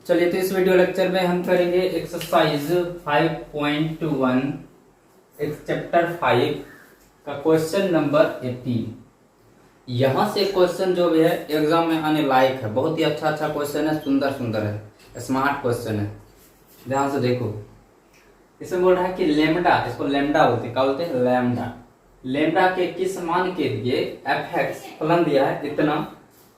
चलिए, तो इस वीडियो लेक्चर में हम करेंगे एक्सरसाइज 5.1 चैप्टर 5 का क्वेश्चन नंबर 18। यहाँ से क्वेश्चन जो भी है एग्जाम में आने लायक है। बहुत ही अच्छा क्वेश्चन है, सुंदर सुंदर है, स्मार्ट क्वेश्चन है। ध्यान से देखो, इसमें बोल रहा है कि लेमडा, इसको लेमडा बोलते हैं। क्या बोलते हैं? लेमडा। लेमडा के किस मान के लिए एफ एक्स फलन दिया है इतना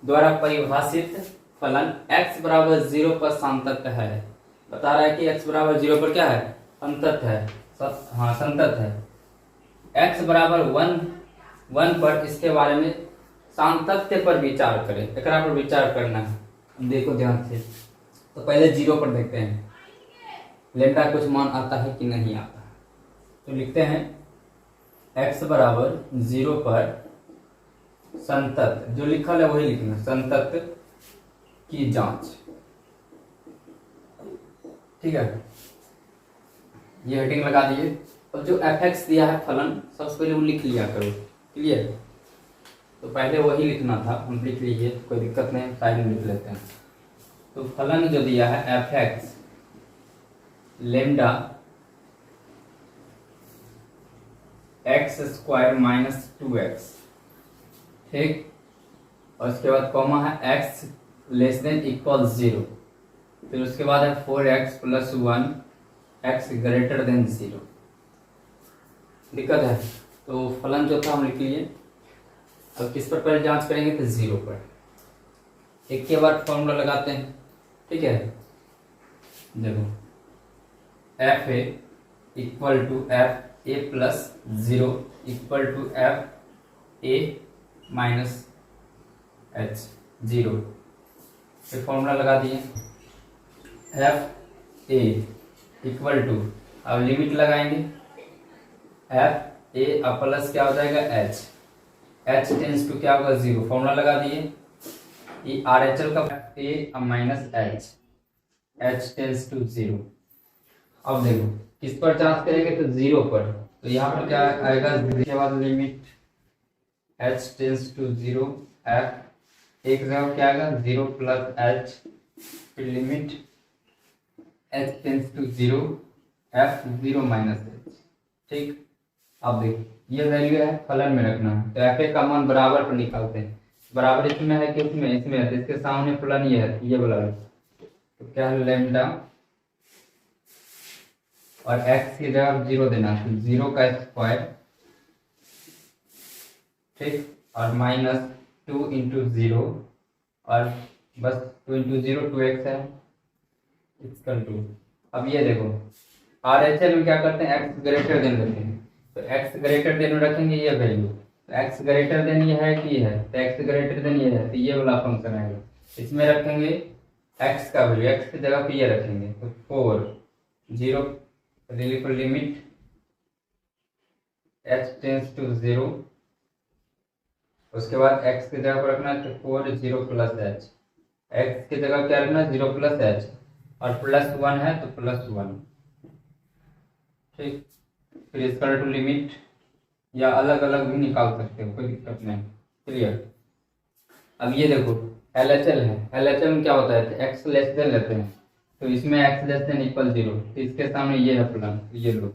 द्वारा परिभाषित फलन x बराबर 0 पर संतत है। बता रहा है कि x बराबर 0 पर क्या है? संतत है। हाँ, संतत है। x बराबर 1 पर इसके बारे में सांतत्य पर विचार करें, एकरा पर विचार करना है। देखो ध्यान से, तो पहले 0 पर देखते हैं लेमडा कुछ मान आता है कि नहीं आता। तो लिखते हैं x बराबर 0 पर संतत, जो लिखा है वही लिखना, संतत की जांच। ठीक है, ये हेडिंग लगा दिए। और जो एफ एक्स दिया है फलन, सबसे पहले वो लिख लिया करो। क्लियर? तो पहले वही लिखना था, हम लिख लीजिए, कोई दिक्कत नहीं, साइड में लिख लेते हैं। तो फलन जो दिया है F x lambda x square minus 2x, ठीक। और उसके बाद कॉमा है x लेस देन इक्वल 0, फिर उसके बाद है 4x plus 1 x greater than 0। दिक्कत है? तो फलन जो था हम लिख लिए। अब किस पर पहले जांच करेंगे? तो 0 पर। एक के बाद फॉर्मूला लगाते हैं। ठीक है, देखो F A equal to F A plus 0 equal to F A minus H 0। फिर फॉर्मूला लगा दिए एफ ए इक्वल टू, अब लिमिट लगाएंगे, एफ ए प्लस क्या हो जाएगा एच, एच टेंस टू क्या होगा 0। फॉर्मूला लगा दिए, ये आर एच एल का A minus H, H tends to 0। अब देखो किस पर जांच करेंगे? तो 0 पर। तो यहाँ पर क्या आएगा? इसके बाद limit H tends to 0, F एक जगह क्या आएगा 0 प्लस एच, फिर limit H tends to 0, F 0 minus H. ठीक, अब देखो ये वैल्यू है, फलन में रखना है। तो एफ ए का मान बराबर पर निकालते हैं। बराबर इसमें है कि इसमें है, तो इसके सामने फलन ये है, ये वाला। तो क्या है? लेमडा और x की जगह 0 देना, तो 0 का स्क्वायर, ठीक, और माइनस 2 इंटू 0, और बस 2 इंटू 0 2x है, इक्वल टू। अब ये देखो आर एच एल में क्या करते हैं? x ग्रेटर देन रखते हैं। तो x ग्रेटर देन में रखेंगे ये वैल्यू, तो x ग्रेटर देन ये है कि ये है, तो x ग्रेटर देन ये है, तो ये वाला फंक्शन आएगा। इसमें रखेंगे x का वैल्यू, x की जगह पे ये रखेंगे, तो 4 0 लिमिट h टेंस टू 0, उसके बाद x की जगह पर रखना है तो 4 0 प्लस एच, x की जगह क्या रखना है? 0 प्लस एच, और प्लस 1 है तो प्लस 1। ठीक, फिर इसका टू लिमिट, या अलग अलग भी निकाल सकते हो, कोई दिक्कत नहीं। क्लियर? अब ये देखो एल एच एल है, एल एच एल में क्या होता है? एक्स लेस देन लेते हैं, तो इसमें एक्स लेस देन इक्वल 0, तो इसके सामने ये है फलन, ये लो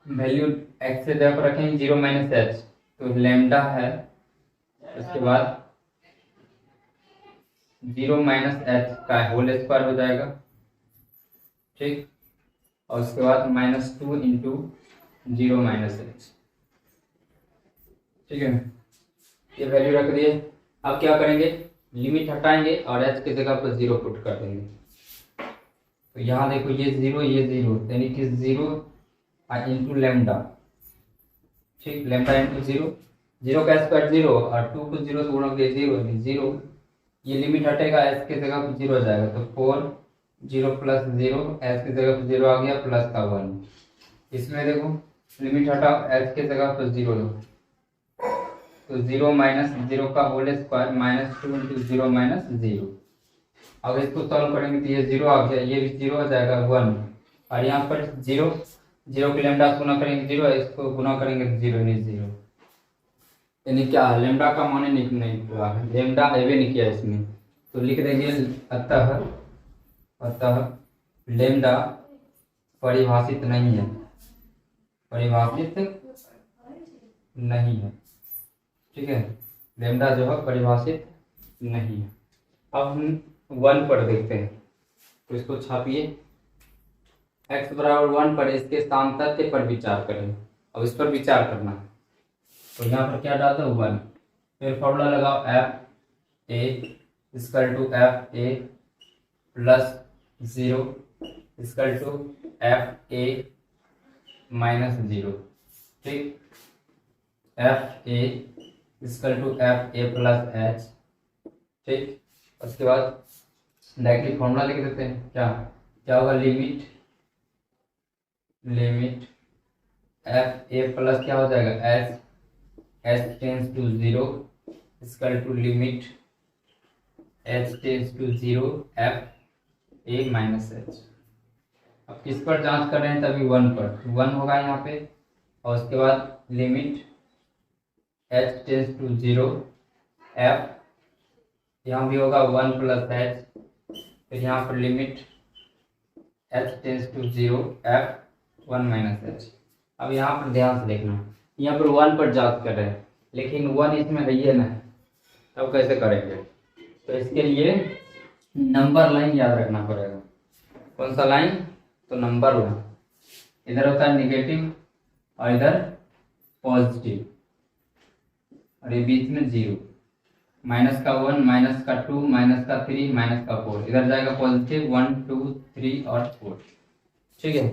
वैल्यू एक्स की जगह पर रखेंगे 0 माइनस एच, तो लेमडा है, उसके बाद 0 माइनस एच का होल स्क्वायर हो जाएगा। ठीक, और उसके बाद माइनस 2 इंटू 0 माइनस एच। ठीक है, ये वैल्यू रख दिए। अब क्या करेंगे? लिमिट हटाएंगे और एच की जगह पर 0 पुट कर देंगे। तो यहाँ देखो ये 0 ये 0, यानी कि 0 इंटू लेमडा। ठीक, लेमडा इंटू 0, 0 का स्क्वायर 0, और 2 को 0 से गुणा किया 0, ये लिमिट हटेगा, एच की जगह पर 0 हो जाएगा, तो 4 0 प्लस 0, एच की जगह पर 0 आ गया, प्लस का 1। इसमें देखो लिमिट हटाओ, एच की जगह पर 0 लो, तो 0 माइनस 0 का whole square minus 2 into 0 minus 0। अब इसको सॉल्व करेंगे तो ये 0 आ गया, ये भी 0 हो जाएगा 1, और यहाँ पर 0 के लेमडा से गुना करेंगे 0, इसको गुना करेंगे तो 0 नहीं 0, यानी क्या है? लेमडा का मान नहीं हुआ है, लेमडा एवे नहीं किया इसमें, तो लिख देंगे अतः अतः लेमडा परिभाषित नहीं है, परिभाषित नहीं है। ठीक है, लेमडा जो है परिभाषित नहीं है। अब हम 1 पर देखते हैं, तो इसको छापिए। x बराबर 1 पर इसके सामतत्य पर विचार करें। अब इस पर विचार करना है, तो यहाँ पर क्या डालते हो 1, फिर फॉर्मूला लगाओ F A equal to F A plus 0 equal to F A minus 0। ठीक, F A equal to F A plus H. ठीक, उसके बाद डायरेक्टली फॉर्मूला लिख देते हैं। क्या क्या होगा, लिमिट एफ ए प्लस क्या हो जाएगा H, H tends to 0 equal to limit H tends to 0 F A minus H. अब किस पर जांच कर रहे हैं, तभी 1 पर, 1 होगा यहाँ पे, और उसके बाद limit H tends to 0 F, यहाँ भी होगा 1 प्लस एच, फिर यहाँ पर limit H tends to 0 F 1 minus H. अब यहाँ पर ध्यान से देखना, यहाँ पर 1 पर जांच कर रहे हैं, लेकिन 1 इसमें है ही ना, तब कैसे करेंगे? तो इसके लिए नंबर लाइन याद रखना पड़ेगा। कौन सा लाइन? तो नंबर लाइन। इधर होता है निगेटिव और इधर पॉजिटिव, और ये बीच में 0, माइनस का 1, माइनस का 2, माइनस का 3, माइनस का 4, इधर जाएगा पॉजिटिव 1 2 3 और 4। ठीक है,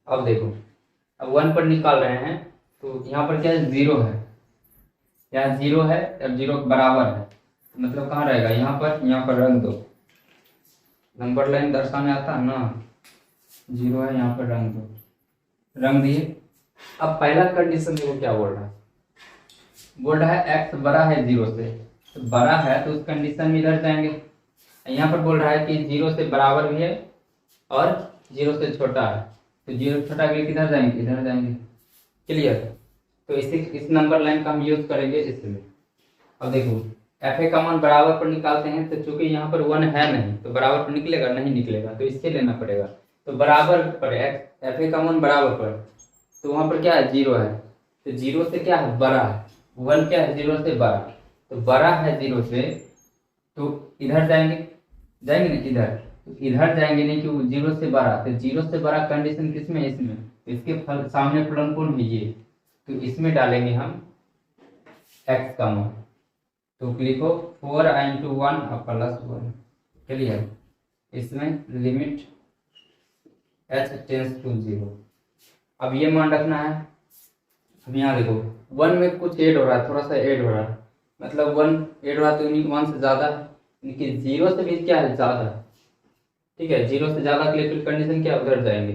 अब देखो, अब 1 पर निकाल रहे हैं, तो यहाँ पर क्या है, 0 है, यहाँ 0 है, अब 0 के बराबर है, मतलब कहाँ रहेगा, यहाँ पर रंग दो, नंबर लाइन दर्शाने आता है ना, 0 है, यहाँ पर रंग दो, रंग दिए। अब पहला कंडीशन देखो क्या बोल रहा है x बड़ा है 0 से, तो बड़ा है तो उस कंडीशन में इधर जाएंगे। यहाँ पर बोल रहा है कि 0 से बराबर भी है और 0 से छोटा है, तो 0 से छोटा के लिए किधर जाएंगे, इधर जाएंगे। क्लियर? तो इस नंबर लाइन का हम यूज करेंगे इसमें। अब देखो एफ ए का मान बराबर पर निकालते हैं, तो चूंकि यहाँ पर 1 है नहीं, तो बराबर पर निकलेगा नहीं, निकलेगा, तो इससे लेना पड़ेगा। तो बराबर पर एफ ए का मान बराबर पर, तो वहाँ पर क्या है, 0 है, तो 0 से क्या है, बड़ा है, 1 क्या है, 0 से बड़ा, तो बड़ा है 0 से, तो इधर जाएंगे ना, इधर, तो इधर जाएंगे नहीं, क्यों, 0 से बड़ा, तो 0 से बड़ा कंडीशन किसमें, इसमें, तो इसके सामने फलन कौन है, ये, तो इसमें डालेंगे हम x का मान, तो लिखो 4 into 1 प्लस 1। क्लियर? इसमें लिमिट h टेंस टू 0। अब ये मान रखना है। अब यहाँ देखो 1 में कुछ ऐड हो रहा है, थोड़ा सा ऐड हो रहा है, मतलब 1 ऐड हो रहा है, तो 1 से ज़्यादा है, यानी 0 से भी क्या है, ज़्यादा। ठीक है, 0 से ज़्यादा के लिए फिर कंडीशन क्या, उधर जाएंगे,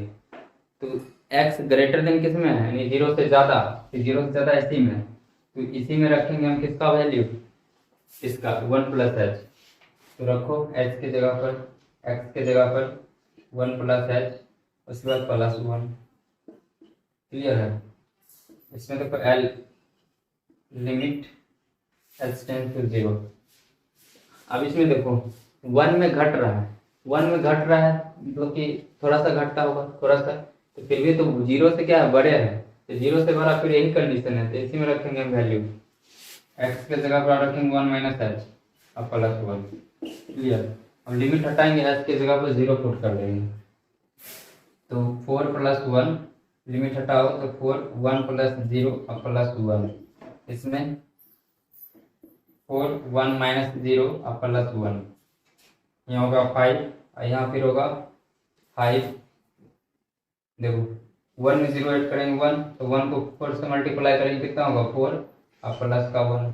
तो x ग्रेटर देन किस में है, यानी 0 से ज़्यादा, 0 से ज़्यादा इसी में, तो इसी में रखेंगे हम किसका वैल्यू, इसका 1 प्लस एच, तो रखो h के जगह पर, x के जगह पर 1 प्लस एच, उसके बाद प्लस 1। क्लियर है? इसमें देखो l limit h tends to 0। अब इसमें देखो 1 में घट रहा है, 1 में घट रहा है, मतलब कि थोड़ा सा घटता होगा, थोड़ा सा, तो फिर भी तो 0 से क्या है, बड़े है, तो 0 से बड़ा, फिर यही कंडीशन है, तो इसी में रखेंगे हम वैल्यू, x के जगह पर रखेंगे 1 माइनस एच और प्लस 1। क्लियर? अब लिमिट हटाएंगे, h के जगह पर 0 पुट कर देंगे, तो 4 प्लस 1, लिमिट हटाओ तो 4, 1 प्लस 0 और प्लस 1, इसमें 4 1 माइनस 0 और प्लस 1, यहाँ होगा 5 और यहाँ फिर होगा 5। देखो 1 में 0 ऐड करेंगे 1, तो 1 को 4 से मल्टीप्लाई करेंगे, कितना होगा, 4 और प्लस का 1,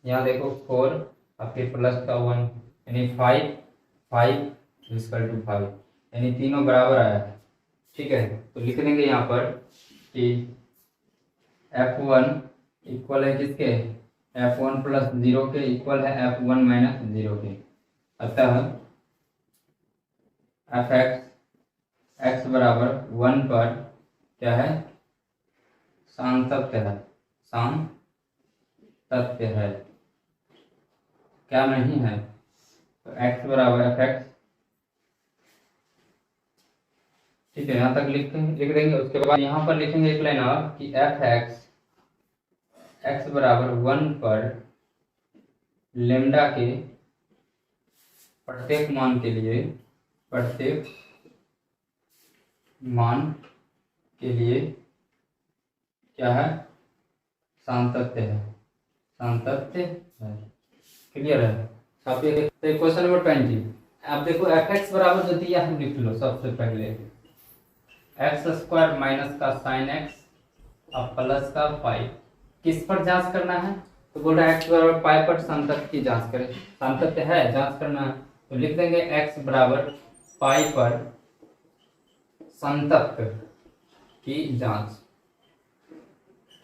यहाँ देखो 4 और फिर प्लस का 1, यानी 5 5 इक्वल टू 5, यानी तीनों बराबर आया है। ठीक है, तो लिख देंगे यहाँ पर कि f1 इक्वल है किसके, f1 प्लस 0 के इक्वल है f1 माइनस 0 के। अतः fx x बराबर 1 पर क्या है, सांतत्य है, सांतत्य है, क्या नहीं है, तो x बराबर fx ठीक है, यहाँ तक लिख देंगे। उसके बाद यहाँ पर लिखेंगे एक लाइन और कि एफ एक्स बराबर 1 पर लेमडा के प्रत्येक मान के लिए क्या है, सातत्य है। क्लियर है। आप ये क्वेश्चन नंबर 20। आप देखो एफ एक्स बराबर जो दिया है लिख लो। सबसे पहले एक्स स्क्वायर माइनस का साइन एक्स और प्लस का पाई, किस पर जांच करना है? तो बोल रहा है एक्स बराबर पाई पर सातत्य की जांच करें। सातत्य है, जांच करना है, तो लिख देंगे एक्स बराबर पाई पर सातत्य की जांच।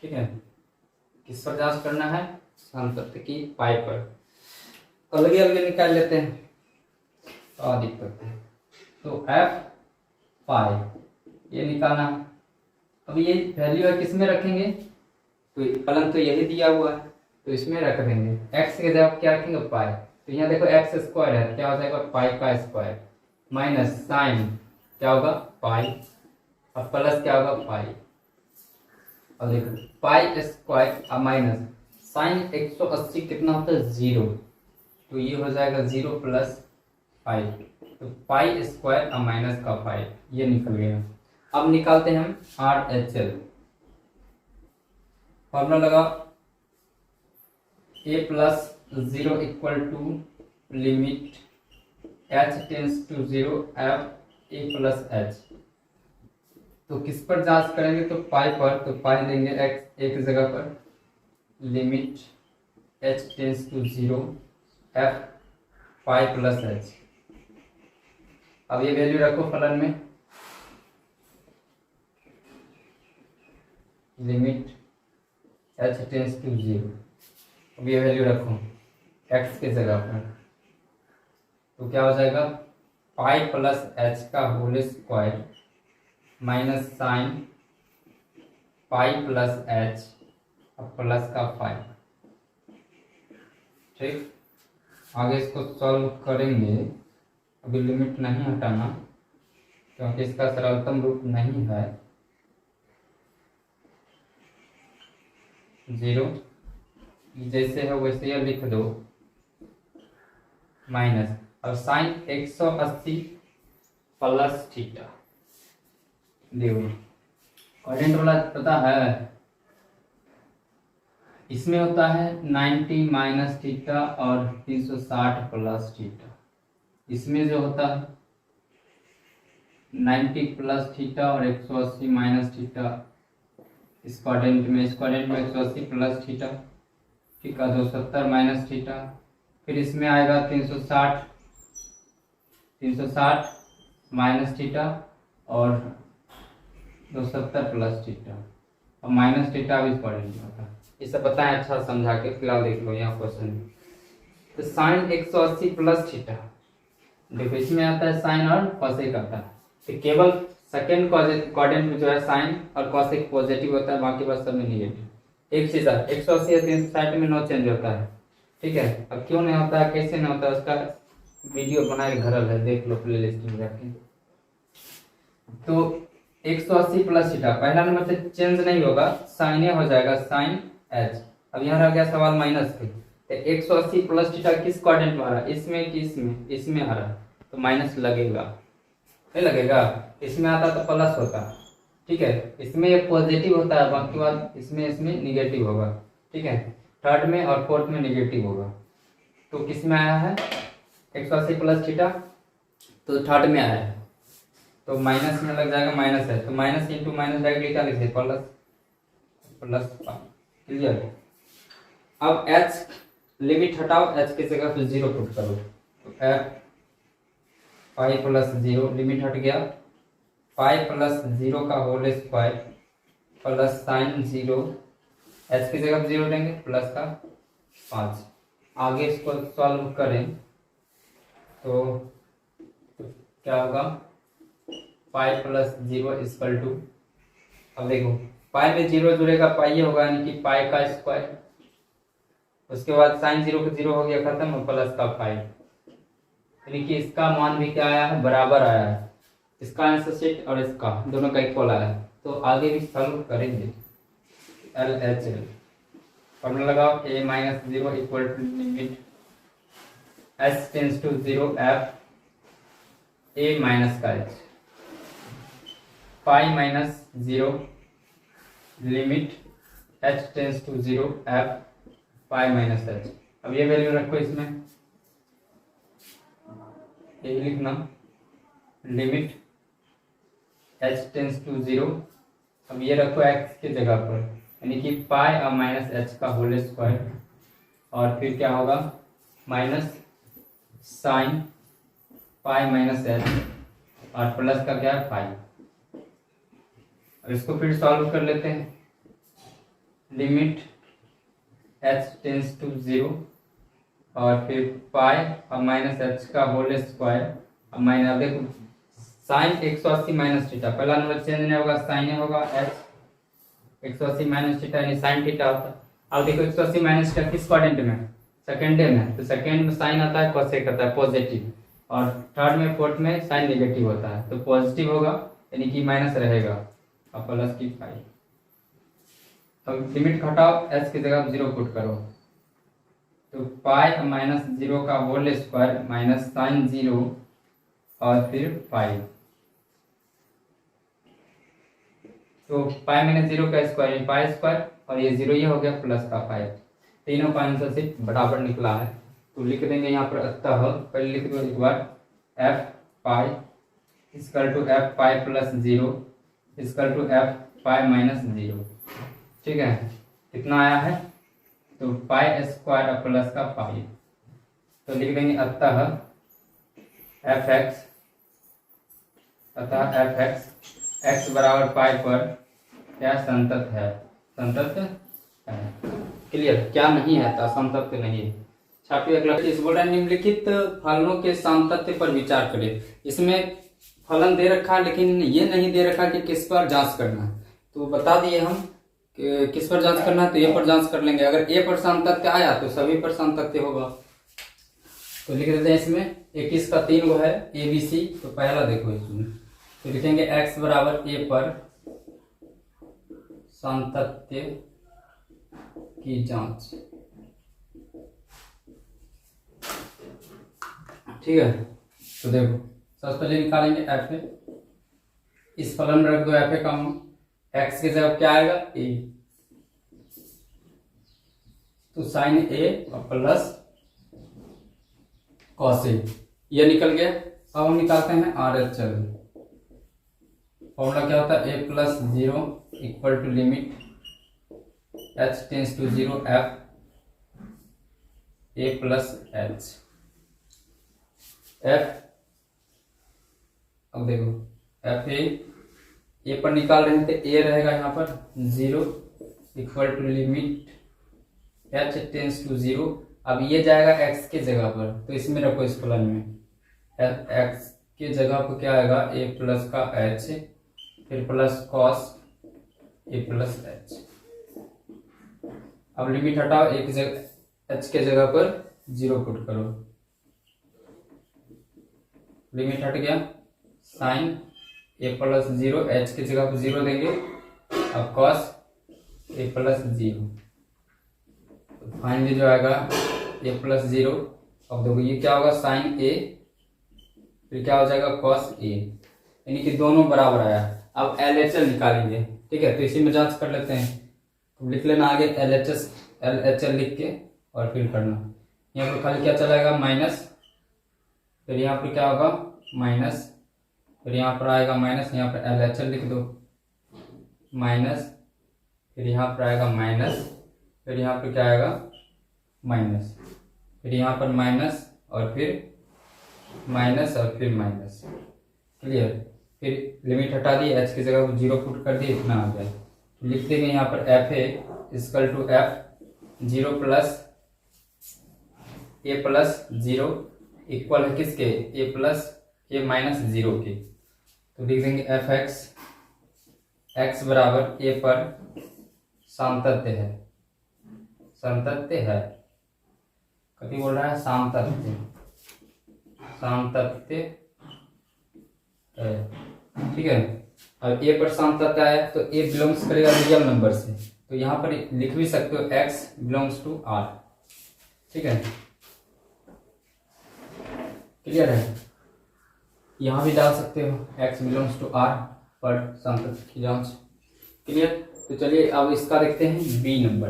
ठीक है, किस पर जांच करना है? सातत्य की पाई पर। अलग अलग निकाल लेते हैं तो दिक्कत है। तो एफ पाई ये निकालना। अब ये वैल्यू है किस में रखेंगे? तो फलन तो यही दिया हुआ है, तो इसमें रख देंगे। एक्स के जगह क्या रखेंगे? पाई। तो यहाँ देखो एक्स स्क्वायर है, क्या हो जाएगा? पाई का स्क्वायर माइनस साइन क्या होगा? पाई, और प्लस क्या होगा? पाई। और देखो पाई स्क्वायर और माइनस साइन 180 कितना होता है? 0। तो ये हो जाएगा 0 प्लस पाई। तो पाई स्क्वायर और माइनस का पाई ये निकल गया। अब निकालते हैं हम आर एच एल। फॉर्मूला लगा a plus 0 equal to limit h tends to 0 f a plus h। तो किस पर जांच करेंगे? तो पाई पर। तो पाई देंगे x एक जगह पर, limit h tends to 0 f pi plus h। अब ये वैल्यू रखो फलन में, लिमिट h टेंस टू 0। अब ये वैल्यू रखो x के जगह पर, तो क्या हो जाएगा? पाई प्लस h का whole square minus sine pi plus h और प्लस का पाई। ठीक, आगे इसको सॉल्व करेंगे। अभी लिमिट नहीं हटाना क्योंकि इसका सरलतम रूप नहीं है। 0 जैसे है वैसे ही लिख दो, माइनस और साइन 180 प्लस थीटा। देखो करेंट वाला पता है, इसमें होता है 90 माइनस थीटा और 360 प्लस थीटा। इसमें जो होता है 90 प्लस थीटा और 180 माइनस थीटा। स्क्वाड्रेंट में 180 प्लस थीटा, ठीक है, 270 माइनस थीटा। फिर इसमें आएगा 360 माइनस थीटा और 270 प्लस थीटा, और माइनस थीटा भी स्क्वाड्रेंट में होता है। ये सब बताएं अच्छा समझा के। फिलहाल देख लो यहाँ क्वेश्चन में, तो साइन 180 प्लस थीटा, देखो इसमें आता है साइन और कॉसेक आता है। तो केवल सेकेंड क्वाड्रेंट में जो है साइन और कॉसेक पॉजिटिव होता है, बाकी बस सब में निगेटिव। एक चीज है 180 और 360 में नो चेंज होता है। ठीक है, अब क्यों नहीं होता है, कैसे नहीं होता है, उसका वीडियो बनाए घरल है, देख लो प्ले लिस्ट में जाके। तो 180 प्लस थीटा पहला नंबर से चेंज नहीं होगा, साइन हो जाएगा साइन एच। अब यहाँ रह गया सवाल माइनस के। तो 180 प्लस थीटा किस क्वाड्रेंट में आ रहा है? इसमें कि इसमें? इसमें आ रहा है, तो माइनस लगेगा, नहीं लगेगा? इसमें आता तो प्लस होता। ठीक है, इसमें पॉजिटिव होता है, बाकी बात इसमें निगेटिव होगा। ठीक है, थर्ड में और फोर्थ में निगेटिव होगा। तो किस में आया है 180 प्लस थीटा? तो थर्ड में आया है, तो माइनस में लग जाएगा, माइनस है तो माइनस इंटू माइनस डायरेक्टली क्या लिखते हैं? Plus plus. क्लियर? अब h लिमिट हटाओ, h की जगह पे 0 पुट करो, तो f पाई प्लस 0 लिमिट हट गया, पाई प्लस 0 का whole square plus sine 0, h की जगह 0 लेंगे, प्लस का 5। आगे इसको सॉल्व करें तो क्या होगा? पाई प्लस 0 इक्वल टू, अब देखो पाई में 0 जुड़ेगा, पाई ये होगा, यानी कि पाई का स्क्वायर। उसके बाद साइन 0 का 0 हो गया खत्म, प्लस का पाई, यानी कि इसका मान भी क्या आया है? बराबर आया है। इसका आंसर शीट और इसका दोनों का इक्वल आया है, तो आगे भी सॉल्व करेंगे। LHL फॉर्मूला लगाओ, a minus 0 equal to limit h tends to 0 f a minus का h, pi minus 0 limit h tends to 0 f pi minus h। अब ये वैल्यू रखो इसमें, यही लिखना, लिमिट h टेंस टू 0, अब ये रखो x की जगह पर, यानी कि पाई और माइनस h का होल स्क्वायर, और फिर क्या होगा माइनस साइन पाई माइनस h और प्लस का क्या है पाई। अब इसको फिर सॉल्व कर लेते हैं, लिमिट h टेंस टू 0 और फिर पाई और माइनस h का होल स्क्वायर। अब माइनस, देखो साइन 180 माइनस थीटा, पहला नंबर चेंज नहीं होगा, साइन होगा h 180 माइनस थीटा यानी साइन थीटा होता। अब देखो 180 माइनस थीटा किस क्वाड्रेंट में, सेकेंड में, तो सेकेंड में साइन आता है कोसेक आता है पॉजिटिव, और थर्ड में फोर्थ में साइन नेगेटिव होता है, तो पॉजिटिव होगा यानी कि माइनस रहेगा और प्लस की पाई। अब लिमिट घटाओ, h की जगह 0 पुट करो, तो पाई माइनस 0 का होल स्क्वायर माइनस साइन 0 और फिर पाई, तो पाई माइनस 0 का स्क्वायर पाई स्क्वायर, और ये 0 ये हो गया प्लस का पाई, तीनों का आंसर से बराबर निकला है। तो लिख देंगे यहाँ पर, अतः पहले लिख दो एक बार, f pi equal to f pi plus 0 equal to f pi minus 0। ठीक है, कितना आया है, तो पाई स्क्वायर और प्लस का पाई, तो लिख देंगे अतः f(x) x बराबर पाई पर क्या संतत है, संतत है। क्लियर, क्या नहीं है तो असंतत नहीं है। छापिए अगला, इस बोल रहा है निम्नलिखित फलनों के सामतत्य पर विचार करें। इसमें फलन दे रखा है लेकिन ये नहीं दे रखा कि किस पर जांच करना है, तो बता दिए हम कि किस पर जांच करना है, तो ए पर जांच कर लेंगे। अगर ए पर सामतत्य आया तो सभी पर सामतत्य होगा, तो लिख देते हैं इसमें 21 का 3 गो है ABC। तो पहला देखो इसमें, तो लिखेंगे x बराबर a पर सामतत्य की जांच। ठीक है, तो देखो सबसे पहले निकालेंगे f, इस फलन में रख दो f का मान, x की जगह क्या आएगा a, तो साइन a और प्लस कॉस a, ये निकल गया। अब हम निकालते हैं RHL, फॉर्मूला क्या होता है, a plus 0 equal to limit h tends to 0 f a plus h f। अब देखो f a पर निकाल रहे हैं तो a रहेगा यहाँ पर 0 equal to limit h tends to 0। अब ये जाएगा x के जगह पर, तो इसमें रखो इस फलन में, x के जगह पर क्या आएगा a प्लस का h, फिर plus cos a plus h। अब लिमिट हटाओ, एक जगह h के जगह पर 0 पुट करो, लिमिट हट गया, साइन a प्लस 0, h की जगह पर 0 देंगे, अब कॉस a प्लस 0, फाइनली जो आएगा a प्लस 0। अब देखो ये क्या होगा साइन a, फिर क्या हो जाएगा कॉस a, यानी कि दोनों बराबर आया। अब LHL निकालेंगे, ठीक है, तो इसी में जांच कर लेते हैं। तो लिख लेना आगे LHL लिख के और फिर करना, यहाँ पर खाली क्या चलाएगा माइनस, फिर यहाँ पर क्या होगा माइनस, फिर यहाँ पर आएगा माइनस, यहाँ पर LHL लिख दो माइनस, फिर यहाँ पर आएगा माइनस, फिर यहाँ पर क्या आएगा माइनस, फिर यहाँ पर माइनस और फिर माइनस और फिर माइनस। क्लियर, फिर लिमिट हटा दी, h की जगह 0 पुट कर दिए, इतना आ गया। लिख देंगे यहाँ पर fa equal to f 0 plus a plus 0 equal है किसके, a प्लस a माइनस 0 के, तो लिख देंगे f(x) x बराबर a पर सामतत्य है, सामतत्य है, कभी बोल रहा है सामतत्य, सामतत्य है। ठीक है। अब ए पर सांतत्य आया तो ए बिलोंग्स करेगा रियल नंबर से, तो यहाँ पर लिख भी सकते हो एक्स बिलोंग्स टू आर। ठीक है, क्लियर है। यहाँ भी डाल सकते हो एक्स बिलोंग्स टू आर पर सांतत्य की जांच। क्लियर। तो चलिए अब इसका देखते हैं बी नंबर।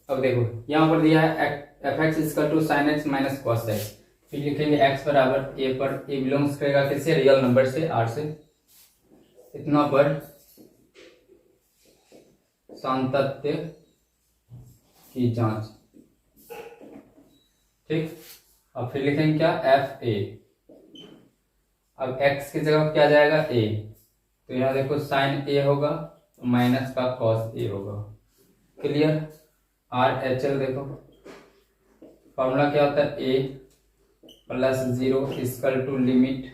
अब देखो यहाँ पर दिया है F X equal to sine X minus cos X, फिर लिखेंगे एक्स बराबर ए पर, ए बिलोंग्स करेगा किससे, रियल नंबर से, आर से, इतना पर सांतत्य की जांच। ठीक, अब फिर लिखेंगे क्या, एफ ए। अब x की जगह क्या जाएगा a, तो यहाँ देखो साइन a होगा माइनस का कॉस a होगा। क्लियर। आर एच एल देखो फॉर्मूला क्या होता है, a plus 0 equal to limit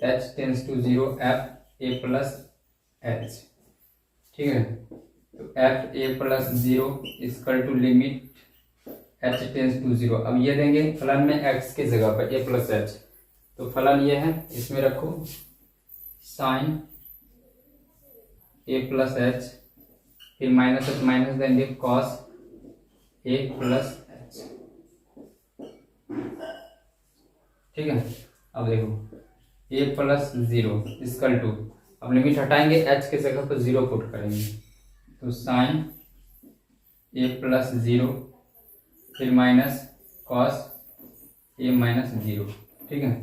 h tends to 0 F a plus h। ठीक है, तो F a plus 0 equal to limit h tends to 0। अब ये देंगे फलन में x की जगह पर a प्लस h, तो फलन ये है, इसमें रखो साइन a प्लस एच, फिर माइनस देंगे कॉस a प्लस एच। ठीक है, अब देखो a प्लस 0 इक्वल टू, अब लिमिट हटाएंगे h के जगह पर 0 पुट करेंगे, तो साइन a प्लस 0 फिर माइनस कॉस a माइनस 0। ठीक है,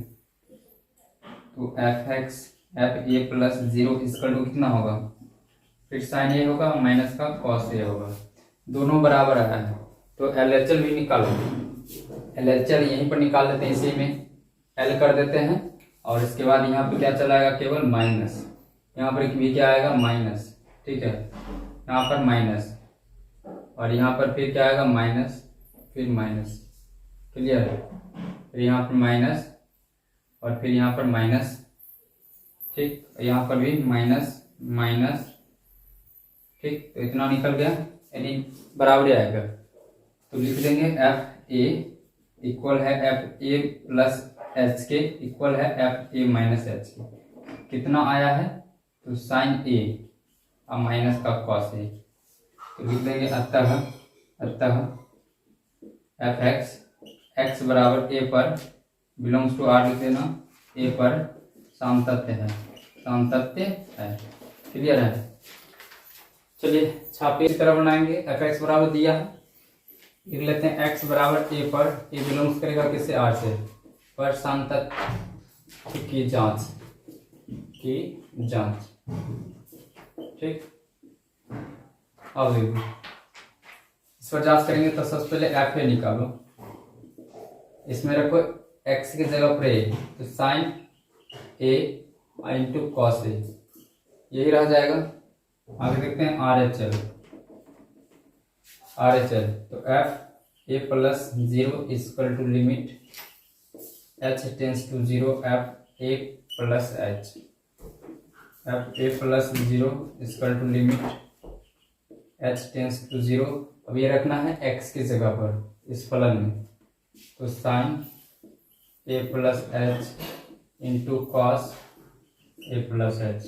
तो F X F A plus 0 equal to कितना होगा, फिर साइन ए होगा माइनस का कॉस ए होगा, दोनों बराबर आया है, तो एल एच एल भी निकालो। एल एच एल यहीं पर निकाल लेते हैं, इसी में एल कर देते हैं, और इसके बाद यहाँ पे क्या चलाएगा, केवल माइनस, यहाँ पर भी क्या आएगा, माइनस। ठीक है, यहाँ पर माइनस, और यहाँ पर फिर क्या आएगा, माइनस फिर माइनस। क्लियर है, फिर यहाँ पर माइनस और फिर यहाँ पर माइनस। ठीक, यहाँ पर भी माइनस माइनस। ठीक, तो इतना निकल गया, यानी बराबर आएगा, तो लिख देंगे एफ ए इक्वल है एफ ए प्लस एच के इक्वल है एफ ए माइनस एच के। कितना आया है, तो साइन ए और माइनस का कॉस ए, तो लिख देंगे अतः एफ एक्स एक्स बराबर ए पर बिलोंग्स टू आर लिख देना, ए पर सांतत्य है। क्लियर है। चलिए छापे की तरह बनाएंगे, एफ एक्स बराबर दिया है, लिख लेते हैं एक्स बराबर ए पर, ए बिलोंग्स करेगा किससे, आर से, पर सांतत्य की जांच ठीक। अब देखो इस पर जांच करेंगे, तो सबसे पहले एफ ए निकालो, इसमें रखो एक्स की जगह पर ए, तो sine A into cos A, यही रह जाएगा। आगे देखते हैं आर एच एल, तो F A plus 0 equal to limit H tends to 0 F A plus H, F A plus 0 equal to limit H tends to 0। अब ये रखना है एक्स की जगह पर इस फलन में, तो sine A plus H into cos A plus H,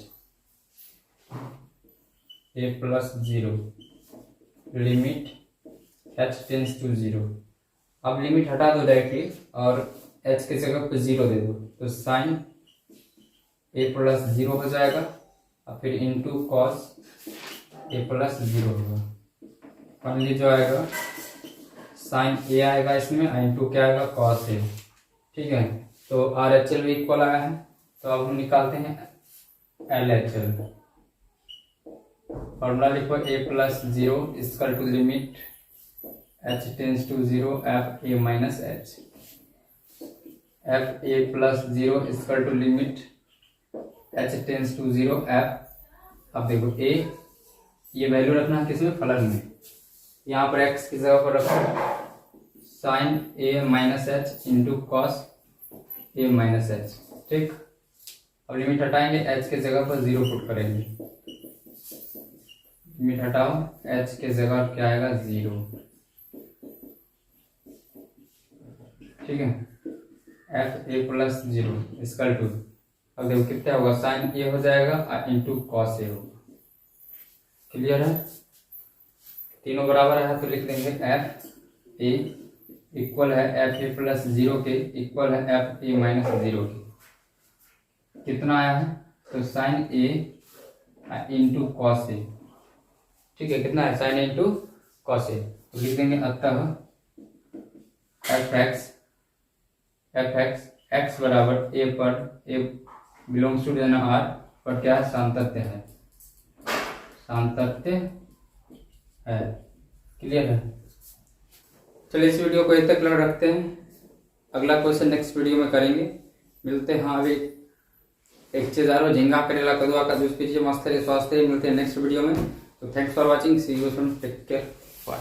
A plus 0 limit H tends to 0। अब लिमिट हटा दो डायरेक्टली और एच की जगह पे 0 दे दो, तो साइन ए प्लस 0 हो जाएगा, और फिर इंटू कॉस ए प्लस 0 होगा। फाइनली जो आएगा साइन ए आएगा इसमें, इंटू क्या आएगा, कॉस ए। ठीक है, तो आर एच एल भी इक्वल आया है, तो अब हम निकालते हैं एल एच एल। फॉर्मूला लिखो A plus 0 equal to limit H tends to 0 F A minus H, F A plus 0 equal to limit H tends to 0 F. अब देखो ए, ये वैल्यू रखना है किसमें, फलन में, यहाँ पर एक्स की जगह पर रखो साइन ए माइनस एच इंटू कॉस ए माइनस एच। ठीक, अब लिमिट हटाएंगे, एच के जगह पर 0 पुट करेंगे, लिमिट हटाओ, एच के जगह क्या आएगा, 0। ठीक है, F A plus 0 equal to अब देखो कितना होगा, साइन ए हो जाएगा इंटू कॉस ए होगा। क्लियर है, तीनों बराबर है तो लिख देंगे एफ ए इक्वल है एफ ए प्लस 0 के इक्वल है एफ ए माइनस 0 के। कितना आया है, तो साइन ए इंटू कॉस ए, ठीक है, कितना है, साइन ए इंटू कॉस ए। तो लिख देंगे अतः एफ एक्स एक्स बराबर ए पर, ए बिलोंग्स टू देना आर पर क्या है, सातत्य है, सातत्य है। क्लियर है, चलिए इस वीडियो को यहीं तक रखते हैं, अगला क्वेश्चन नेक्स्ट वीडियो में करेंगे। मिलते हैं, हाँ अभी एक चीज आ रहा, झींगा करेला कदुआ का जूस पीजिए, मस्त है, स्वास्थ्य है। मिलते हैं नेक्स्ट वीडियो में। तो thanks for watching, see you soon, take care.